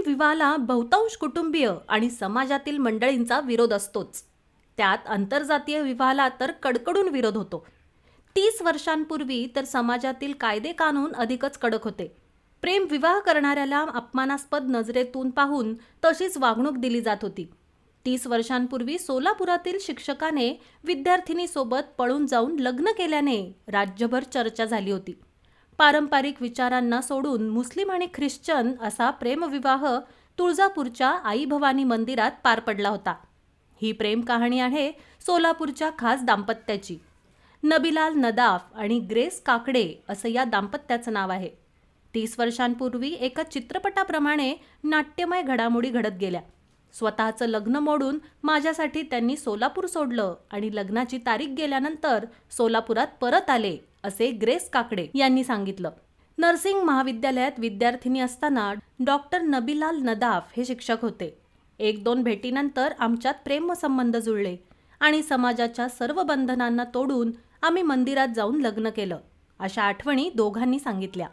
विवाहाला बहुतांश कुटुंबीय आणि समाजातील मंडळींचा विरोध असतोच. त्यात आंतरजातीय विवाहाला तर कडकडून विरोध होतो. 30 वर्षांपूर्वी तर समाजातील कायदे कानून अधिकच कडक होते. प्रेम विवाह करणाऱ्याला अपमानास्पद नजरेतून पाहून तशीच वागणूक दिली जात होती. 30 वर्षांपूर्वी सोलापुरातील शिक्षकाने विद्यार्थिनीसोबत पळून जाऊन लग्न केल्याने राज्यभर चर्चा झाली होती. पारंपरिक विचारांना सोडून मुस्लिम आणि ख्रिश्चन असा प्रेमविवाह तुळजापूरच्या आई भवानी मंदिरात पार पडला होता. ही प्रेम कहाणी आहे सोलापूरच्या खास दाम्पत्याची. नबीलाल नदाफ आणि ग्रेस काकडे असं या दाम्पत्याचं नाव आहे. 30 वर्षांपूर्वी एका चित्रपटाप्रमाणे नाट्यमय घडामोडी घडत गेल्या. स्वतःचं लग्न मोडून माझ्यासाठी त्यांनी सोलापूर सोडलं आणि लग्नाची तारीख गेल्यानंतर सोलापुरात परत आले, असे ग्रेस काकडे यांनी सांगितलं. नर्सिंग महाविद्यालयात विद्यार्थिनी असताना डॉक्टर नबीलाल नदाफ हे शिक्षक होते. 1-2 भेटीनंतर आमच्यात प्रेमसंबंध जुळले आणि समाजाच्या सर्व बंधनांना तोडून आम्ही मंदिरात जाऊन लग्न केलं, अशा आठवणी दोघांनी सांगितल्या.